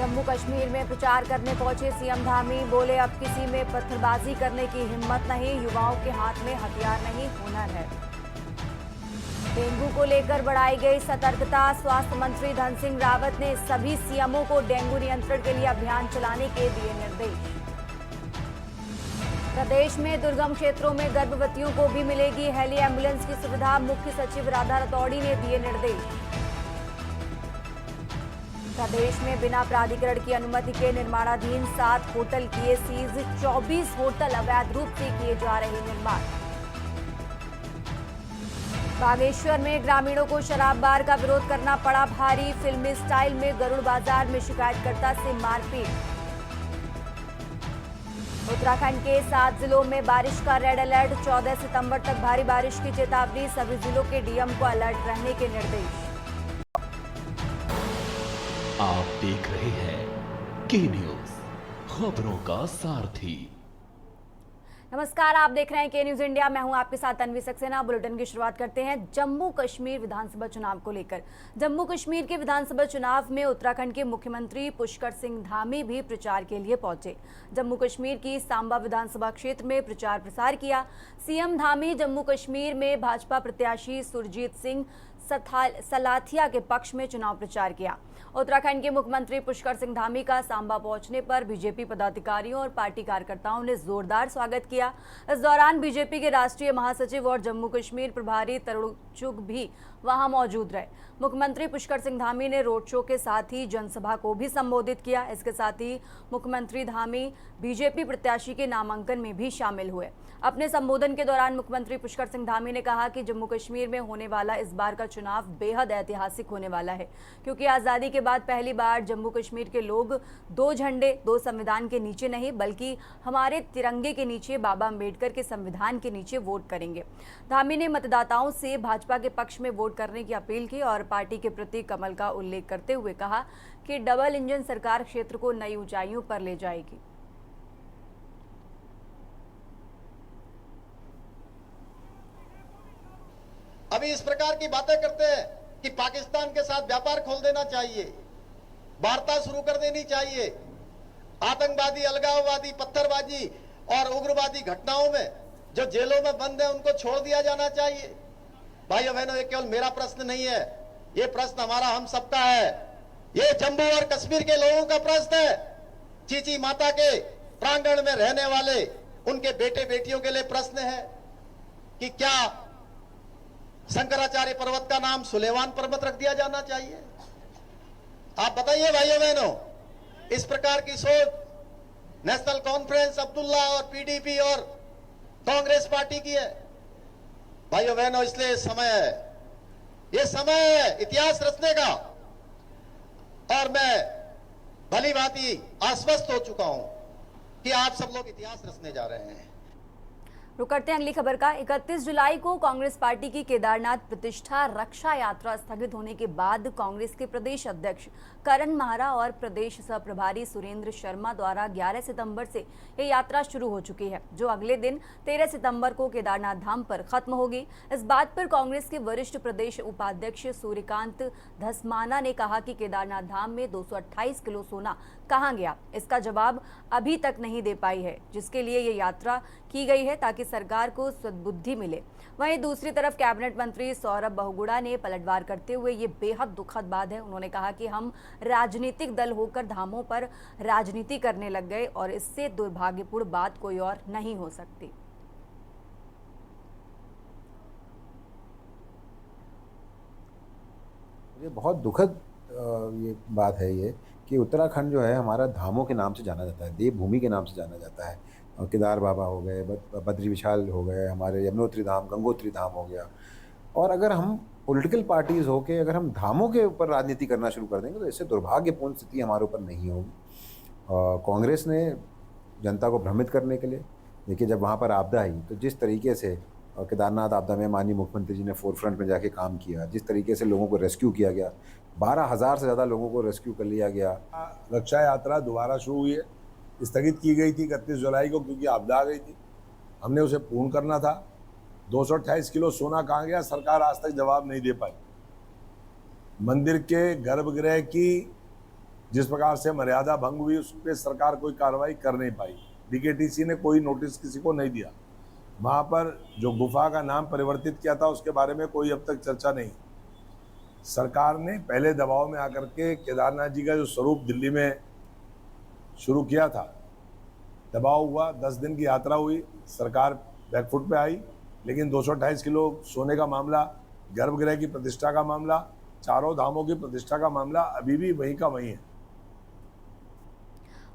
जम्मू कश्मीर में प्रचार करने पहुंचे सीएम धामी, बोले अब किसी में पत्थरबाजी करने की हिम्मत नहीं, युवाओं के हाथ में हथियार नहीं हुनर है। डेंगू को लेकर बढ़ाई गई सतर्कता, स्वास्थ्य मंत्री धन सिंह रावत ने सभी सीएमओ को डेंगू नियंत्रण के लिए अभियान चलाने के दिए निर्देश। प्रदेश में दुर्गम क्षेत्रों में गर्भवतियों को भी मिलेगी हेली एम्बुलेंस की सुविधा, मुख्य सचिव राधा रतौड़ी ने दिए निर्देश। प्रदेश में बिना प्राधिकरण की अनुमति के निर्माणाधीन 7 होटल किए सीज, 24 होटल अवैध रूप से किए जा रहे निर्माण। बागेश्वर में ग्रामीणों को शराब बार का विरोध करना पड़ा भारी, फिल्मी स्टाइल में गरुड़ बाजार में शिकायतकर्ता से मारपीट। उत्तराखंड के 7 जिलों में बारिश का रेड अलर्ट, 14 सितंबर तक भारी बारिश की चेतावनी, सभी जिलों के डीएम को अलर्ट रहने के निर्देश। आप देख रहे हैं के न्यूज, खबरों का सारथी। नमस्कार, आप देख रहे हैं के न्यूज इंडिया। मैं हूं आपके साथ तन्वी सक्सेना। बुलेटिन की शुरुआत करते हैं जम्मू कश्मीर विधानसभा चुनाव को लेकर। जम्मू कश्मीर के विधानसभा चुनाव में उत्तराखंड के मुख्यमंत्री पुष्कर सिंह धामी भी प्रचार के लिए पहुंचे। जम्मू कश्मीर की सांबा विधानसभा क्षेत्र में प्रचार प्रसार किया। सीएम धामी जम्मू कश्मीर में भाजपा प्रत्याशी सुरजीत सिंह सलाथिया के पक्ष में चुनाव प्रचार किया। उत्तराखंड के मुख्यमंत्री पुष्कर सिंह धामी का सांबा पहुंचने पर बीजेपी पदाधिकारियों और पार्टी कार्यकर्ताओं ने जोरदार स्वागत किया। इस दौरान बीजेपी के राष्ट्रीय महासचिव और जम्मू कश्मीर प्रभारी तरुण चुग भी वहां मौजूद रहे। मुख्यमंत्री पुष्कर सिंह धामी ने रोड शो के साथ ही जनसभा को भी संबोधित किया। इसके साथ ही मुख्यमंत्री धामी बीजेपी प्रत्याशी के नामांकन में भी शामिल हुए। अपने संबोधन के दौरान मुख्यमंत्री पुष्कर सिंह धामी ने कहा कि जम्मू कश्मीर में होने वाला इस बार का चुनाव बेहद ऐतिहासिक होने वाला है, क्योंकि आज़ादी के बाद पहली बार जम्मू कश्मीर के लोग 2 झंडे 2 संविधान के नीचे नहीं, बल्कि हमारे तिरंगे के नीचे, बाबा अम्बेडकर के संविधान के नीचे वोट करेंगे। धामी ने मतदाताओं से भाजपा के पक्ष में वोट करने की अपील की और पार्टी के प्रति कमल का उल्लेख करते हुए कहा कि डबल इंजन सरकार क्षेत्र को नई ऊंचाइयों पर ले जाएगी। अभी इस प्रकार की बातें करते हैं कि पाकिस्तान के साथ व्यापार खोल देना चाहिए, वार्ता शुरू कर देनी चाहिए, आतंकवादी, अलगाववादी, पत्थरबाजी और उग्रवादी घटनाओं में जो जेलों में बंद है उनको छोड़ दिया जाना चाहिए। भाइयों बहनों, ये केवल मेरा प्रश्न नहीं है, ये प्रश्न हमारा हम सबका है। ये जम्मू और कश्मीर के लोगों का प्रश्न है। चीची माता के प्रांगण में रहने वाले उनके बेटे बेटियों के लिए प्रश्न है कि क्या शंकराचार्य पर्वत का नाम सुलेमान पर्वत रख दिया जाना चाहिए? आप बताइए भाइयों बहनों, इस प्रकार की सोच नेशनल कॉन्फ्रेंस, अब्दुल्ला और पीडीपी और कांग्रेस पार्टी की है। भाइयों बहनों, इसलिए समय है, ये समय है इतिहास रचने का, और मैं भली भांति आश्वस्त हो चुका हूं कि आप सब लोग इतिहास रचने जा रहे हैं। रुक करते हैं अगली खबर का। 31 जुलाई को कांग्रेस पार्टी की केदारनाथ प्रतिष्ठा रक्षा यात्रा स्थगित होने के बाद कांग्रेस के प्रदेश अध्यक्ष करण माहरा और प्रदेश सह प्रभारी सुरेंद्र शर्मा द्वारा 11 सितंबर से ये यात्रा शुरू हो चुकी है, जो अगले दिन 13 सितंबर को केदारनाथ धाम पर खत्म होगी। इस बात पर कांग्रेस के वरिष्ठ प्रदेश उपाध्यक्ष सूर्यकांत धस्माना ने कहा कि केदारनाथ धाम में 228 किलो सोना कहां गया, इसका जवाब अभी तक नहीं दे पाई है, जिसके लिए ये यात्रा की गई है ताकि सरकार को सद्बुद्धि मिले। वहीं दूसरी तरफ कैबिनेट मंत्री सौरभ बहुगुणा ने पलटवार करते हुए ये बेहद दुखद बात है। उन्होंने कहा कि हम राजनीतिक दल होकर धामों पर राजनीति करने लग गए और इससे दुर्भाग्यपूर्ण बात कोई और नहीं हो सकती। ये बहुत दुखद ये बात है ये कि उत्तराखंड जो है हमारा धामों के नाम से जाना जाता है, देवभूमि के नाम से जाना जाता है। केदार बाबा हो गए, बद्री विशाल हो गए, हमारे यमुनोत्री धाम, गंगोत्री धाम हो गया। और अगर हम पॉलिटिकल पार्टीज़ होके अगर हम धामों के ऊपर राजनीति करना शुरू कर देंगे तो इससे दुर्भाग्यपूर्ण स्थिति हमारे ऊपर नहीं होगी। कांग्रेस ने जनता को भ्रमित करने के लिए, देखिए जब वहाँ पर आपदा आई तो जिस तरीके से केदारनाथ आपदा में माननीय मुख्यमंत्री जी ने फोरफ्रंट में जाके काम किया, जिस तरीके से लोगों को रेस्क्यू किया गया, 12,000 से ज़्यादा लोगों को रेस्क्यू कर लिया गया। रक्षा यात्रा दोबारा शुरू हुई है, स्थगित की गई थी 31 जुलाई को क्योंकि आपदा आ गई थी, हमने उसे पूर्ण करना था। 228 किलो सोना कहाँ गया, सरकार आज तक जवाब नहीं दे पाई। मंदिर के गर्भगृह की जिस प्रकार से मर्यादा भंग हुई उस पर सरकार कोई कार्रवाई कर नहीं पाई। डीकेटीसी ने कोई नोटिस किसी को नहीं दिया। वहाँ पर जो गुफा का नाम परिवर्तित किया था उसके बारे में कोई अब तक चर्चा नहीं। सरकार ने पहले दबाव में आकर के केदारनाथ जी का जो स्वरूप दिल्ली में शुरू किया था, दबाव हुआ, 10 दिन की यात्रा हुई, सरकार बैकफुट पे आई, लेकिन 228 किलो सोने का मामला, गर्भगृह की प्रतिष्ठा का मामला, चारों धामों की प्रतिष्ठा का मामला अभी भी वहीं का वहीं है।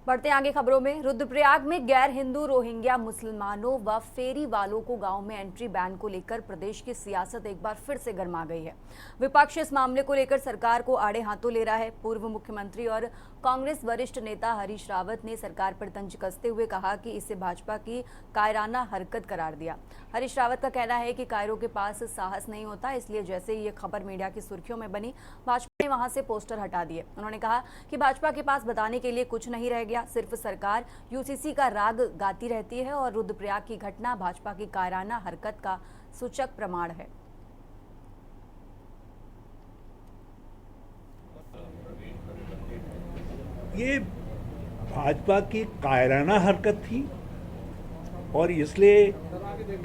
बढ़ते आगे खबरों में, रुद्रप्रयाग में गैर हिंदू रोहिंग्या मुसलमानों व फेरी वालों को गांव में एंट्री बैन को लेकर प्रदेश की सियासत एक बार फिर से गर्मा गई है। विपक्ष इस मामले को लेकर सरकार को आड़े हाथों ले रहा है। पूर्व मुख्यमंत्री और कांग्रेस वरिष्ठ नेता हरीश रावत ने सरकार पर तंज कसते हुए कहा कि इसे भाजपा की कायराना हरकत करार दिया। हरीश रावत का कहना है कि कायरों के पास साहस नहीं होता, इसलिए जैसे ही ये खबर मीडिया की सुर्खियों में बनी, भाजपा ने वहां से पोस्टर हटा दिए। उन्होंने कहा कि भाजपा के पास बताने के लिए कुछ नहीं रह गया, सिर्फ सरकार यूसीसी का राग गाती रहती है और रुद्रप्रयाग की घटना भाजपा की कायराना हरकत का सूचक प्रमाण है। ये भाजपा की कायराना हरकत थी और इसलिए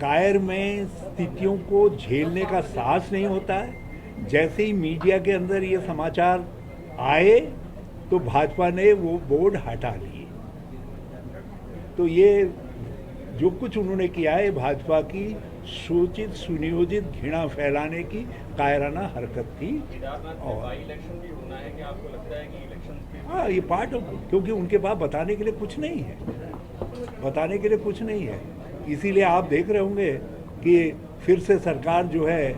कायर में स्थितियों को झेलने का साहस नहीं होता है। जैसे ही मीडिया के अंदर ये समाचार आए तो भाजपा ने वो बोर्ड हटा लिए। तो ये जो कुछ उन्होंने किया है भाजपा की सूचित सुनियोजित घृणा फैलाने की कायराना हरकत थी। और इलेक्शन भी होना है कि आपको लगता है कि इलेक्शन, हाँ, ये पार्ट ऑफ, क्योंकि उनके पास बताने के लिए कुछ नहीं है, बताने के लिए कुछ नहीं है। इसीलिए आप देख रहे होंगे कि फिर से सरकार जो है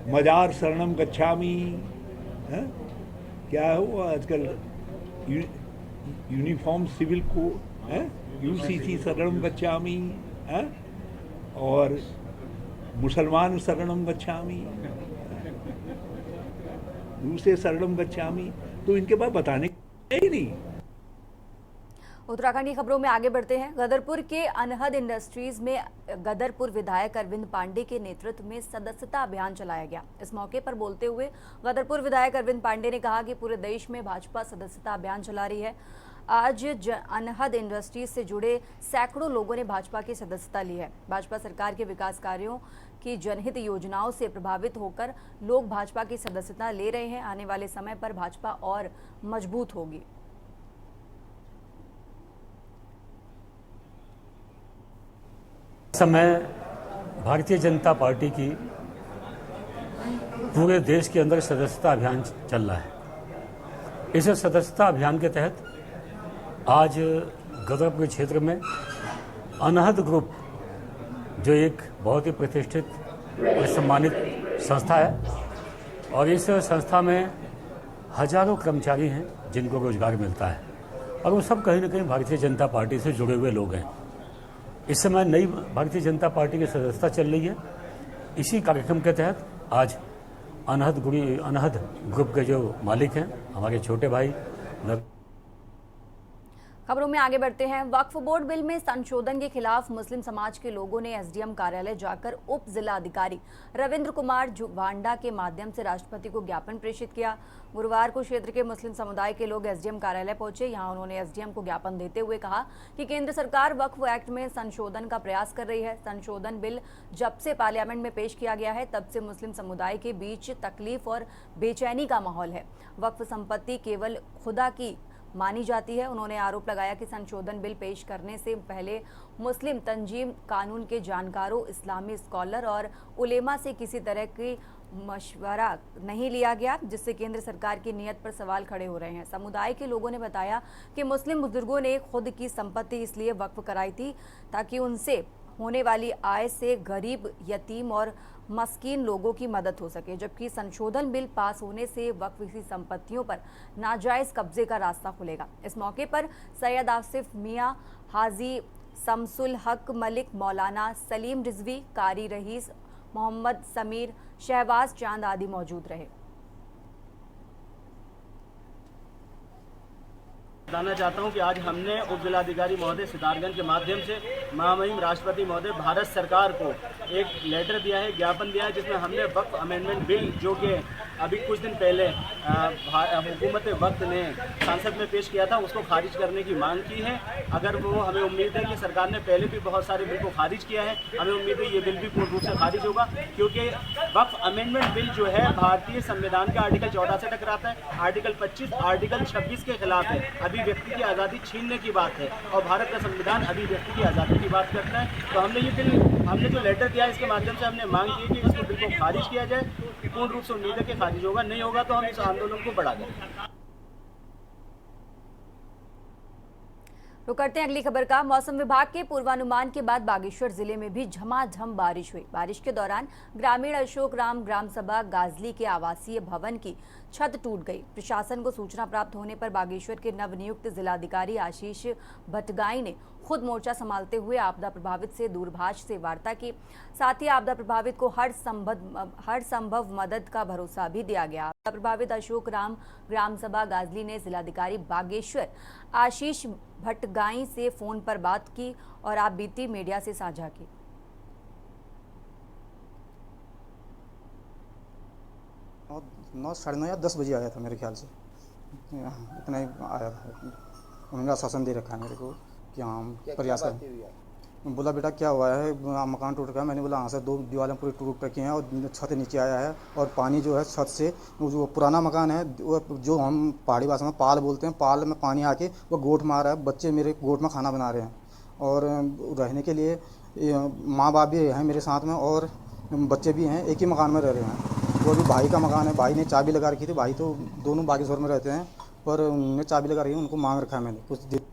मजार शरणम गच्छामी, है क्या है वो आजकल यूनिफॉर्म सिविल कोड है, यूसीसी शरणम गच्छामी है, और मुसलमान शरणम गच्छामी, दूसरे शरणम गच्छामी, तो इनके पास बताने ही नहीं। उत्तराखंड की खबरों में आगे बढ़ते हैं। गदरपुर के अनहद इंडस्ट्रीज में गदरपुर विधायक अरविंद पांडे के नेतृत्व में सदस्यता अभियान चलाया गया। इस मौके पर बोलते हुए गदरपुर विधायक अरविंद पांडे ने कहा कि पूरे देश में भाजपा सदस्यता अभियान चला रही है। आज अनहद इंडस्ट्रीज से जुड़े सैकड़ों लोगों ने भाजपा की सदस्यता ली है। भाजपा सरकार के विकास कार्यों की जनहित योजनाओं से प्रभावित होकर लोग भाजपा की सदस्यता ले रहे हैं। आने वाले समय पर भाजपा और मजबूत होगी। समय भारतीय जनता पार्टी की पूरे देश के अंदर सदस्यता अभियान चल रहा है। इस सदस्यता अभियान के तहत आज गदरपुर क्षेत्र में अनहद ग्रुप, जो एक बहुत ही प्रतिष्ठित और सम्मानित संस्था है, और इस संस्था में हजारों कर्मचारी हैं जिनको रोजगार मिलता है, और वो सब कहीं ना कहीं भारतीय जनता पार्टी से जुड़े हुए लोग हैं। इस समय नई भारतीय जनता पार्टी की सदस्यता चल रही है। इसी कार्यक्रम के तहत आज अनहद ग्रुप के जो मालिक हैं, हमारे छोटे भाई। खबरों में आगे बढ़ते हैं। वक्फ बोर्ड बिल में संशोधन के खिलाफ मुस्लिम समाज के लोगों ने एसडीएम कार्यालय जाकर उप जिला अधिकारी रविंद्र कुमार वांडा के माध्यम से राष्ट्रपति को ज्ञापन प्रेषित किया। गुरुवार को क्षेत्र के मुस्लिम समुदाय के लोग एसडीएम कार्यालय पहुंचे। यहां उन्होंने एसडीएम को ज्ञापन देते हुए कहा कि केंद्र सरकार वक्फ एक्ट में संशोधन का प्रयास कर रही है। संशोधन बिल जब से पार्लियामेंट में पेश किया गया है, तब से मुस्लिम समुदाय के बीच तकलीफ और बेचैनी का माहौल है। वक्फ संपत्ति केवल खुदा की मानी जाती है। उन्होंने आरोप लगाया कि संशोधन बिल पेश करने से पहले मुस्लिम तंजीम, कानून के जानकारों, इस्लामी स्कॉलर और उलेमा से किसी तरह की मशवरा नहीं लिया गया, जिससे केंद्र सरकार की नीयत पर सवाल खड़े हो रहे हैं। समुदाय के लोगों ने बताया कि मुस्लिम बुजुर्गों ने खुद की संपत्ति इसलिए वक्फ कराई थी ताकि उनसे होने वाली आय से गरीब, यतीम और मस्कीन लोगों की मदद हो सके, जबकि संशोधन बिल पास होने से वक्फ की संपत्तियों पर नाजायज कब्जे का रास्ता खुलेगा। इस मौके पर सैयद आसिफ मियां, हाजी शमसुल हक मलिक, मौलाना सलीम रिजवी, कारी रईस, मोहम्मद समीर, शहबाज चांद आदि मौजूद रहे। बताना चाहता हूं कि आज हमने उप जिलाधिकारी महोदय सिद्धार्थगंज के माध्यम से महामहिम राष्ट्रपति महोदय भारत सरकार को एक लेटर दिया है, ज्ञापन दिया है, जिसमें हमने वक्फ अमेंडमेंट बिल जो कि अभी कुछ दिन पहले हुकूमत वक्त ने संसद में पेश किया था, उसको खारिज करने की मांग की है। अगर वो, हमें उम्मीद है कि सरकार ने पहले भी बहुत सारे बिल को खारिज किया है, हमें उम्मीद है ये बिल भी पूर्ण रूप से खारिज होगा, क्योंकि वक्फ अमेंडमेंट बिल जो है भारतीय संविधान के आर्टिकल 14 से टकराता है, आर्टिकल 25, आर्टिकल 26 के खिलाफ है, अभिव्यक्ति की आज़ादी छीनने की बात है, और भारत का संविधान अभिव्यक्ति की आज़ादी की बात करता है। तो हमने जो लेटर दिया, इसके माध्यम से हमने मांग की कि इसको बिल को खारिज किया जाए। पूर्ण रूप से उम्मीद है कि खारिज होगा, नहीं होगा तो हम इस आंदोलन को बढ़ा देंगे। तो करते हैं अगली खबर का। मौसम विभाग के पूर्वानुमान के बाद बागेश्वर जिले में भी झमाझम बारिश हुई। बारिश के दौरान ग्रामीण अशोक राम ग्राम सभा गाजली के आवासीय भवन की छत टूट गई। प्रशासन को सूचना प्राप्त होने पर बागेश्वर के नवनियुक्त जिलाधिकारी आशीष भटगाई ने खुद मोर्चा संभालते हुए आपदा प्रभावित से दूरभाष से वार्ता की। साथ ही आपदा प्रभावित को हर संभव मदद का भरोसा भी दिया गया। आपदा प्रभावित अशोक राम ग्राम सभा गाजली ने जिलाधिकारी बागेश्वर आशीष भटगाई से फोन पर बात की और आप बीती मीडिया से साझा की। 9, साढ़े 9 या 10 बजे आया था मेरे ख्याल से, इतना ही आया था। उन्होंने आश्वासन दे रखा है मेरे को कि हम प्रयास करें। बोला बेटा क्या हुआ है, मकान टूट गया। मैंने बोला हाँ सर, 2 दीवारें पूरी टूट रखी हैं और छत नीचे आया है, और पानी जो है छत से, जो पुराना मकान है वो जो हम पहाड़ी भाषा में पाल बोलते हैं, पाल में पानी आके वो गोट मार रहा है। बच्चे मेरे गोट में खाना बना रहे हैं, और रहने के लिए माँ बाप भी हैं मेरे साथ में, और बच्चे भी हैं, एक ही मकान में रह रहे हैं। वो भी भाई का मकान है, भाई ने चाबी लगा रखी थी। भाई तो दोनों बागेश्वर में रहते हैं, पर उन्होंने चाबी लगा रखी है, उनको मांग रखा है मैंने कुछ दिन।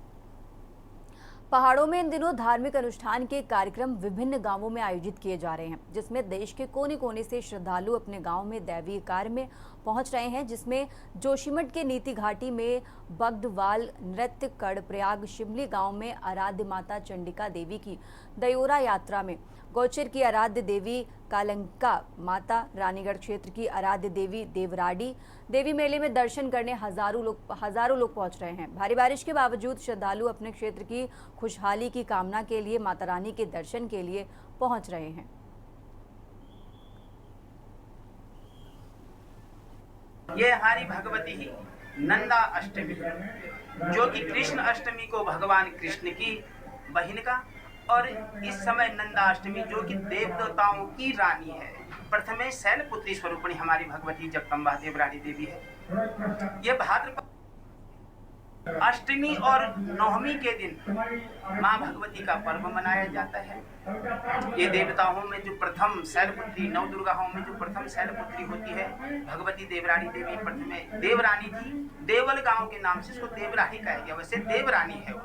पहाड़ों में इन दिनों धार्मिक अनुष्ठान के कार्यक्रम विभिन्न गांवों में आयोजित किए जा रहे हैं, जिसमें देश के कोने कोने से श्रद्धालु अपने गांव में दैवीय कार्य में पहुंच रहे हैं। जिसमें जोशीमठ के नीति घाटी में बगडवाल नृत्य, कर्णप्रयाग शिमली गांव में आराध्य माता चंडिका देवी की दयोरा यात्रा में, गौचर की आराध्य देवी कालंका माता, रानीगढ़ क्षेत्र की आराध्य देवी देवराडी देवी मेले में दर्शन करने हजारों लोग पहुंच रहे हैं। भारी बारिश के बावजूद श्रद्धालु अपने क्षेत्र की खुशहाली की कामना के लिए माता रानी के दर्शन के लिए पहुंच रहे हैं। ये हमारी भगवती ही नंदा अष्टमी, जो कि कृष्ण अष्टमी को भगवान कृष्ण की बहन का, और इस समय नंदा अष्टमी जो कि देव देवताओं की रानी है, प्रथमे शैलपुत्री स्वरूपणी हमारी भगवती जगदम्बा देवरानी देवी है। ये भाद्रपद अष्टमी और नवमी के दिन माँ भगवती का पर्व मनाया जाता है। ये देवताओं में जो प्रथम शैलपुत्री, नव दुर्गाओं में जो प्रथम शैलपुत्री होती है भगवती देवरानी देवी, प्रथमे देवरानी थी। देवल गांव के नाम से इसको देवरानी कहा गया, वैसे देवरानी है वो।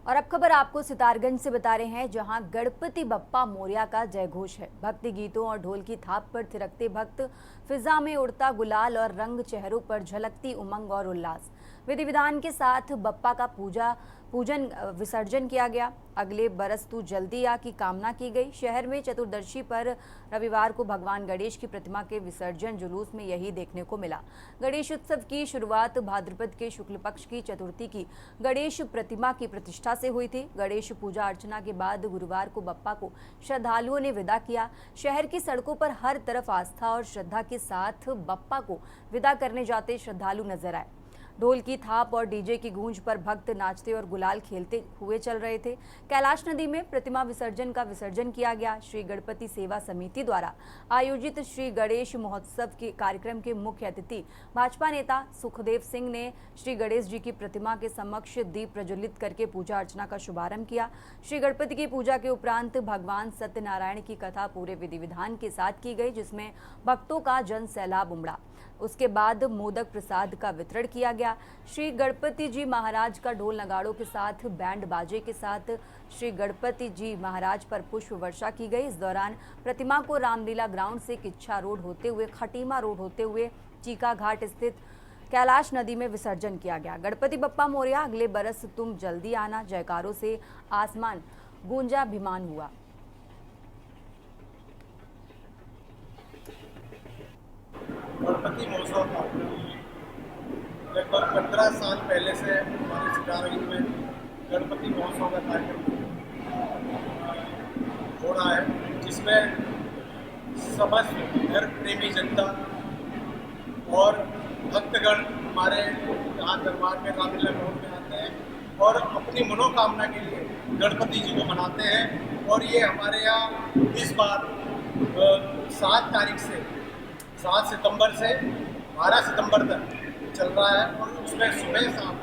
और अब खबर आपको सितारगंज से बता रहे हैं, जहां गणपति बप्पा मोरया का जयघोष है। भक्ति गीतों और ढोल की थाप पर थिरकते भक्त, फिजा में उड़ता गुलाल और रंग, चेहरों पर झलकती उमंग और उल्लास। विधि विधान के साथ बप्पा का पूजन विसर्जन किया गया। अगले बरस तू जल्दी आ की कामना की गई। शहर में चतुर्दशी पर रविवार को भगवान गणेश की प्रतिमा के विसर्जन जुलूस में यही देखने को मिला। गणेश उत्सव की शुरुआत भाद्रपद के शुक्ल पक्ष की चतुर्थी की गणेश प्रतिमा की प्रतिष्ठा से हुई थी। गणेश पूजा अर्चना के बाद गुरुवार को बप्पा को श्रद्धालुओं ने विदा किया। शहर की सड़कों पर हर तरफ आस्था और श्रद्धा के साथ बप्पा को विदा करने जाते श्रद्धालु नजर आए। ढोल की थाप और डीजे की गूंज पर भक्त नाचते और गुलाल खेलते हुए चल रहे थे। कैलाश नदी में प्रतिमा विसर्जन का विसर्जन किया गया। श्री गणपति सेवा समिति द्वारा आयोजित श्री गणेश महोत्सव के कार्यक्रम के मुख्य अतिथि भाजपा नेता सुखदेव सिंह ने श्री गणेश जी की प्रतिमा के समक्ष दीप प्रज्वलित करके पूजा अर्चना का शुभारंभ किया। श्री गणपति की पूजा के उपरांत भगवान सत्यनारायण की कथा पूरे विधि विधान के साथ की गई, जिसमें भक्तों का जन सैलाब उमड़ा। उसके बाद मोदक प्रसाद का वितरण किया गया। श्री गणपति जी महाराज का ढोल नगाड़ों के साथ बैंड बाजे के साथ श्री गणपति जी महाराज पर पुष्प वर्षा की गई। इस दौरान प्रतिमा को रामलीला ग्राउंड से किच्छा रोड होते हुए, खटीमा रोड होते हुए चीका घाट स्थित कैलाश नदी में विसर्जन किया गया। गणपति बप्पा मोरया, अगले बरस तुम जल्दी आना, जयकारों से आसमान गूंजाभिमान हुआ। गणपति महोत्सव का लगभग 15 साल पहले से हमारे सितारगंज में गणपति महोत्सव का कार्यक्रम हो रहा है, जिसमें समस्त धर्म प्रेमी जनता और भक्तगण हमारे यहाँ दरबार में रामलीला भवन में आते हैं और अपनी मनोकामना के लिए गणपति जी को मनाते हैं। और ये हमारे यहाँ इस बार 7 तारीख से 7 सितंबर से 12 सितंबर तक चल रहा है और उसमें सुबह शाम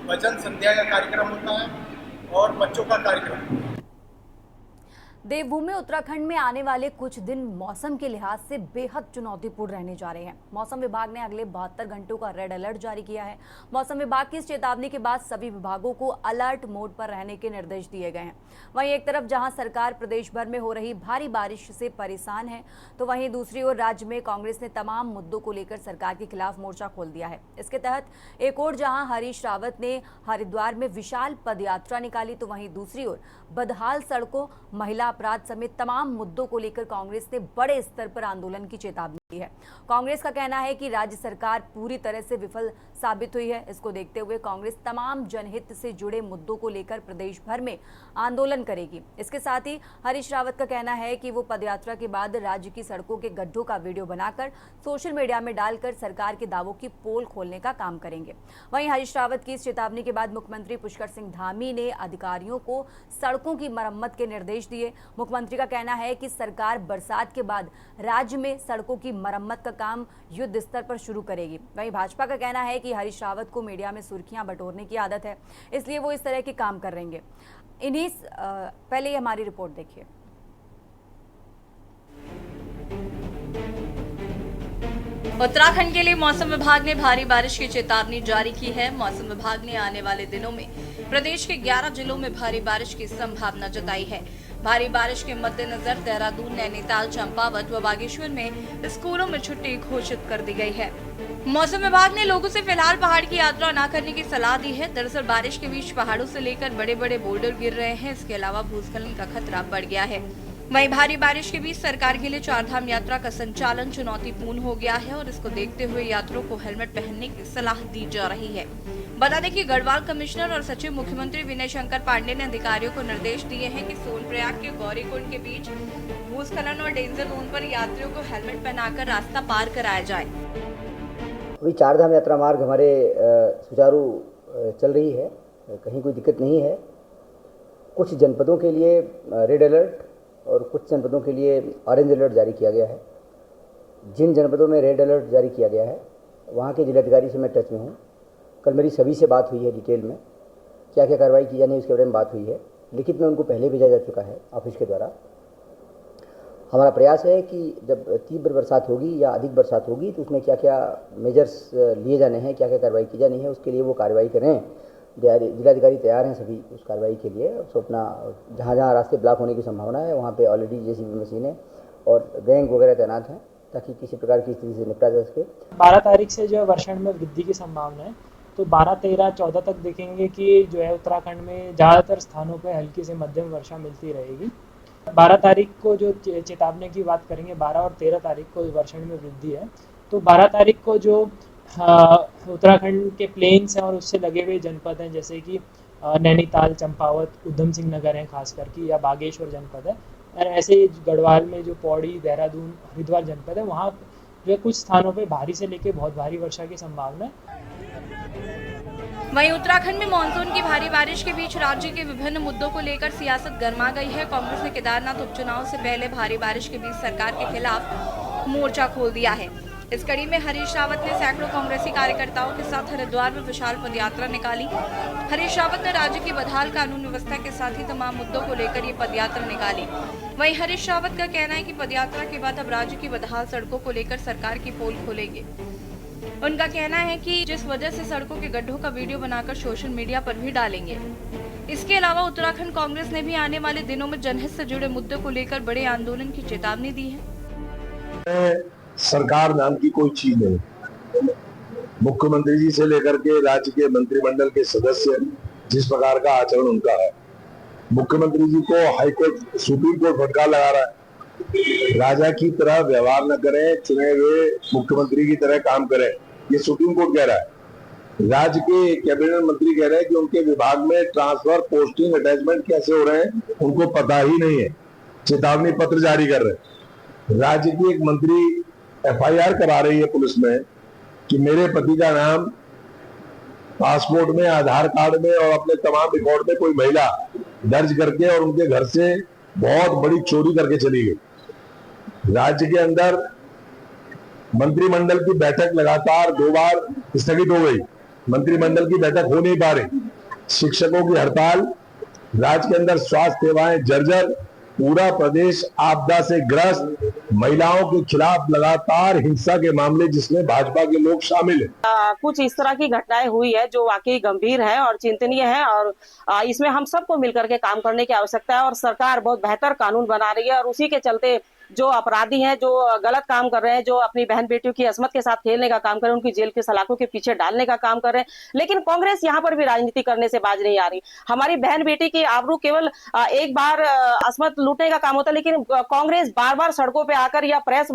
भजन संध्या का कार्यक्रम होता है और बच्चों का कार्यक्रम। देवभूमि उत्तराखंड में आने वाले कुछ दिन मौसम के लिहाज से बेहद चुनौतीपूर्ण रहने जा रहे हैं। मौसम विभाग ने अगले 72 घंटों का रेड अलर्ट जारी किया है। मौसम विभाग की इस चेतावनी के बाद सभी विभागों को अलर्ट मोड पर रहने के निर्देश दिए गए हैं। वहीं एक तरफ जहां सरकार प्रदेश भर में हो रही भारी बारिश से परेशान है, तो वहीं दूसरी ओर राज्य में कांग्रेस ने तमाम मुद्दों को लेकर सरकार के खिलाफ मोर्चा खोल दिया है। इसके तहत एक और जहां हरीश रावत ने हरिद्वार में विशाल पदयात्रा निकाली, तो वहीं दूसरी ओर बदहाल सड़कों, महिला अपराध समेत तमाम मुद्दों को लेकर कांग्रेस ने बड़े स्तर पर आंदोलन की चेतावनी दी है। कांग्रेस का कहना है कि राज्य सरकार पूरी तरह से विफल साबित हुई है। इसको देखते हुए कांग्रेस तमाम जनहित से जुड़े मुद्दों को लेकर प्रदेश भर में आंदोलन करेगी। इसके साथ ही हरीश रावत का कहना है कि वो पदयात्रा के बाद राज्य की सड़कों के गड्ढों का वीडियो बनाकर सोशल मीडिया में डालकर सरकार के दावों की पोल खोलने का काम करेंगे। वहीं हरीश रावत की इस चेतावनी के बाद मुख्यमंत्री पुष्कर सिंह धामी ने अधिकारियों को सड़कों की मरम्मत के निर्देश दिए। मुख्यमंत्री का कहना है कि सरकार बरसात के बाद राज्य में सड़कों की मरम्मत का काम युद्ध स्तर पर शुरू करेगी। वहीं भाजपा का कहना है कि हरीश रावत को मीडिया में सुर्खियां बटोरने की आदत है, इसलिए वो इस तरह के काम कर रहेंगे। पहले ही हमारी रिपोर्ट देखिए। उत्तराखंड के लिए मौसम विभाग ने भारी बारिश की चेतावनी जारी की है। मौसम विभाग ने आने वाले दिनों में प्रदेश के 11 जिलों में भारी बारिश की संभावना जताई है। भारी बारिश के मद्देनजर देहरादून, नैनीताल, चंपावत व बागेश्वर में स्कूलों में छुट्टी घोषित कर दी गई है। मौसम विभाग ने लोगों से फिलहाल पहाड़ की यात्रा न करने की सलाह दी है। दरअसल बारिश के बीच पहाड़ों से लेकर बड़े बड़े बोल्डर गिर रहे हैं। इसके अलावा भूस्खलन का खतरा बढ़ गया है। वहीं भारी बारिश के बीच सरकार के लिए 4 धाम यात्रा का संचालन चुनौतीपूर्ण हो गया है और इसको देखते हुए यात्रियों को हेलमेट पहनने की सलाह दी जा रही है। बता दें कि गढ़वाल कमिश्नर और सचिव मुख्यमंत्री विनय शंकर पांडे ने अधिकारियों को निर्देश दिए हैं कि सोनप्रयाग के गौरीकुंड के बीच भूस्खलन और डेंजर जोन पर यात्रियों को हेलमेट पहनाकर रास्ता पार कराया जाए। अभी 4 धाम यात्रा मार्ग हमारे सुचारू चल रही है, कहीं कोई दिक्कत नहीं है। कुछ जनपदों के लिए रेड अलर्ट और कुछ जनपदों के लिए ऑरेंज अलर्ट जारी किया गया है। जिन जनपदों में रेड अलर्ट जारी किया गया है वहाँ के जिलाधिकारी से मैं टच में हूँ। कल मेरी सभी से बात हुई है, डिटेल में क्या क्या कार्रवाई की जानी है उसके बारे में बात हुई है। लिखित में उनको पहले भेजा जा चुका है ऑफिस के द्वारा। हमारा प्रयास है कि जब तीव्र बरसात होगी या अधिक बरसात होगी तो उसमें क्या क्या मेजर्स लिए जाने हैं, क्या क्या कार्रवाई की जानी है, उसके लिए वो कार्रवाई करें। जिलाधिकारी तैयार हैं सभी उस कार्रवाई के लिए। सो अपना जहाँ जहाँ रास्ते ब्लॉक होने की संभावना है वहाँ पे ऑलरेडी जेसीबी मशीनें और गैंग वगैरह तैनात हैं ताकि किसी प्रकार की स्थिति से निपटा जा सके। 12 तारीख से जो है वर्षण में वृद्धि की संभावना है, तो 12, 13, 14 तक देखेंगे कि जो है उत्तराखंड में ज़्यादातर स्थानों पर हल्की से मध्यम वर्षा मिलती रहेगी। 12 तारीख को जो चेतावनी की बात करेंगे, 12 और 13 तारीख को वर्षण में वृद्धि है। तो 12 तारीख को जो उत्तराखंड के प्लेन्स हैं और उससे लगे हुए जनपद हैं जैसे कि नैनीताल, चंपावत, उधम सिंह नगर हैं खास करके, या बागेश्वर जनपद है, और ऐसे गढ़वाल में जो पौड़ी, देहरादून, हरिद्वार जनपद है वहाँ जो है कुछ स्थानों पे भारी से लेकर बहुत भारी वर्षा की संभावना है। वहीं उत्तराखंड में मानसून की भारी बारिश के बीच राज्य के विभिन्न मुद्दों को लेकर सियासत गर्मा गई है। कांग्रेस ने केदारनाथ उपचुनाव से पहले भारी बारिश के बीच सरकार के खिलाफ मोर्चा खोल दिया है। इस कड़ी में हरीश रावत ने सैकड़ों कांग्रेसी कार्यकर्ताओं के साथ हरिद्वार में विशाल पदयात्रा निकाली। हरीश रावत ने राज्य की बदहाल कानून व्यवस्था के साथ ही तमाम मुद्दों को लेकर ये पदयात्रा निकाली। वहीं हरीश रावत का कहना है कि पदयात्रा के बाद अब राज्य की बदहाल सड़कों को लेकर सरकार की पोल खोलेंगे। उनका कहना है कि जिस वजह से सड़कों के गड्ढों का वीडियो बनाकर सोशल मीडिया पर भी डालेंगे। इसके अलावा उत्तराखंड कांग्रेस ने भी आने वाले दिनों में जनहित से जुड़े मुद्दों को लेकर बड़े आंदोलन की चेतावनी दी है। सरकार नाम की कोई चीज नहीं। मुख्यमंत्री जी से लेकर के राज्य के मंत्रिमंडल के सदस्य जिस प्रकार का आचरण उनका है, मुख्यमंत्री जी को हाईकोर्ट, सुप्रीम कोर्ट फटकार लगा रहा है। राजा की तरह व्यवहार न करें, चुने हुए मुख्यमंत्री की तरह काम करें, ये सुप्रीम कोर्ट कह रहा है। राज्य के कैबिनेट मंत्री कह रहे हैं कि उनके विभाग में ट्रांसफर, पोस्टिंग, अटैचमेंट कैसे हो रहे हैं उनको पता ही नहीं है, चेतावनी पत्र जारी कर रहे हैं। राज्य की एक मंत्री FIR करा रही है पुलिस में कि मेरे पति का नाम पासपोर्ट में, आधार कार्ड में और अपने तमाम रिकॉर्ड में कोई महिला दर्ज करके और उनके घर से बहुत बड़ी चोरी करके चली गई। राज्य के अंदर मंत्रिमंडल की बैठक लगातार 2 बार स्थगित हो गई, मंत्रिमंडल की बैठक हो नहीं पा रही, शिक्षकों की हड़ताल, राज्य के अंदर स्वास्थ्य सेवाएं जर्जर, पूरा प्रदेश आपदा से ग्रस्त, महिलाओं के खिलाफ लगातार हिंसा के मामले जिसमें भाजपा के लोग शामिल हैं। कुछ इस तरह की घटनाएं हुई है जो वाकई गंभीर है और चिंतनीय है और इसमें हम सबको मिलकर के काम करने की आवश्यकता है और सरकार बहुत बेहतर कानून बना रही है और उसी के चलते जो अपराधी हैं, जो गलत काम कर रहे हैं, जो अपनी बहन बेटियों की अस्मत के साथ खेलने का काम कर रहे हैं, उनकी जेल के सलाखों के पीछे डालने का काम कर रहे हैं। लेकिन कांग्रेस यहाँ पर भी राजनीति करने से बाज नहीं आ रही। हमारी बहन बेटी की आबरू केवल एक बार अस्मत लूटने का काम होता है, लेकिन कांग्रेस बार बार सड़कों पे आकर या प्रेस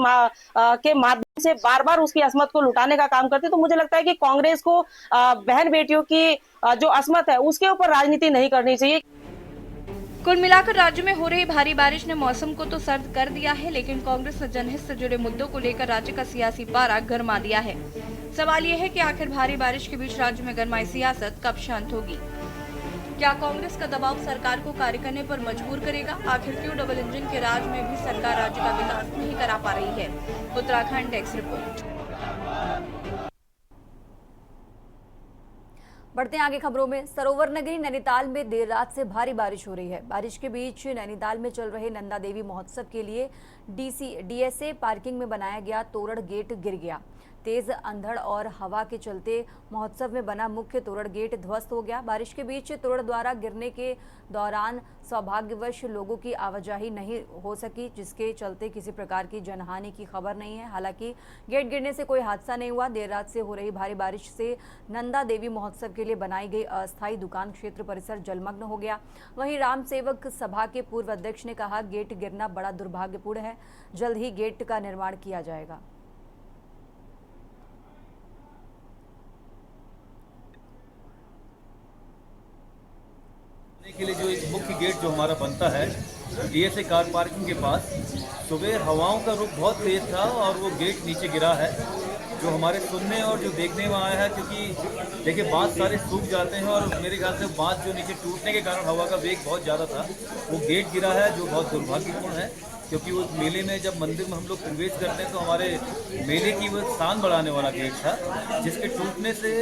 के माध्यम से बार बार उसकी अस्मत को लुटाने का काम करती है। तो मुझे लगता है कि कांग्रेस को बहन बेटियों की जो अस्मत है उसके ऊपर राजनीति नहीं करनी चाहिए। कुल मिलाकर राज्य में हो रही भारी बारिश ने मौसम को तो सर्द कर दिया है, लेकिन कांग्रेस ने जनहित से जुड़े मुद्दों को लेकर राज्य का सियासी पारा गरमा दिया है। सवाल यह है कि आखिर भारी बारिश के बीच राज्य में गरमाई सियासत कब शांत होगी? क्या कांग्रेस का दबाव सरकार को कार्य करने पर मजबूर करेगा? आखिर क्यों डबल इंजन के राज में भी सरकार राज्य का विकास नहीं करा पा रही है? Uttarakhand desk report. बढ़ते हैं आगे खबरों में। सरोवर नगरी नैनीताल में देर रात से भारी बारिश हो रही है। बारिश के बीच नैनीताल में चल रहे नंदा देवी महोत्सव के लिए DSA पार्किंग में बनाया गया तोरण गेट गिर गया। तेज अंधड़ और हवा के चलते महोत्सव में बना मुख्य तोरण गेट ध्वस्त हो गया। बारिश के बीच तोरण द्वारा गिरने के दौरान सौभाग्यवश लोगों की आवाजाही नहीं हो सकी, जिसके चलते किसी प्रकार की जनहानि की खबर नहीं है। हालांकि गेट गिरने से कोई हादसा नहीं हुआ। देर रात से हो रही भारी बारिश से नंदा देवी महोत्सव के लिए बनाई गई अस्थायी दुकान क्षेत्र परिसर जलमग्न हो गया। वहीं राम सेवक सभा के पूर्व अध्यक्ष ने कहा, गेट गिरना बड़ा दुर्भाग्यपूर्ण है, जल्द ही गेट का निर्माण किया जाएगा। के लिए जो एक मुख्य गेट जो हमारा बनता है DSA कार पार्किंग के पास, सुबह हवाओं का रुख बहुत तेज था और वो गेट नीचे गिरा है। जो हमारे सुनने और जो देखने में आया है, क्योंकि देखिए बांस सारे सूख जाते हैं और मेरे ख्याल से बांस जो नीचे टूटने के कारण हवा का वेग बहुत ज़्यादा था, वो गेट गिरा है, जो बहुत दुर्भाग्यपूर्ण है। क्योंकि उस मेले में जब मंदिर में हम लोग प्रवेश करते हैं तो हमारे मेले की वो शान बढ़ाने वाला गेट था, जिसके टूटने से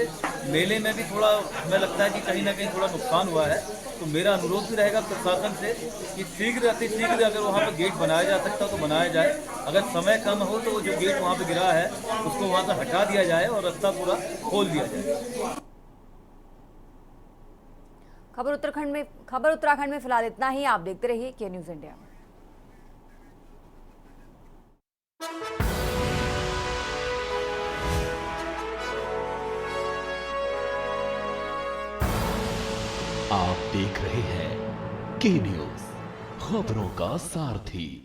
मेले में भी थोड़ा हमें लगता है कि कहीं ना कहीं थोड़ा नुकसान हुआ है। तो मेरा अनुरोध भी रहेगा प्रशासन से कि शीघ्र अति शीघ्र अगर वहाँ पर गेट बनाया जा सकता हो तो बनाया जाए। अगर समय कम हो तो जो गेट वहाँ पर गिरा है उसको वहाँ से हटा दिया जाए और रास्ता पूरा खोल दिया जाए। खबर उत्तराखंड में फिलहाल इतना ही। आप देखते रहिए के न्यूज़ इंडिया। आप देख रहे हैं के न्यूज़, खबरों का सारथी।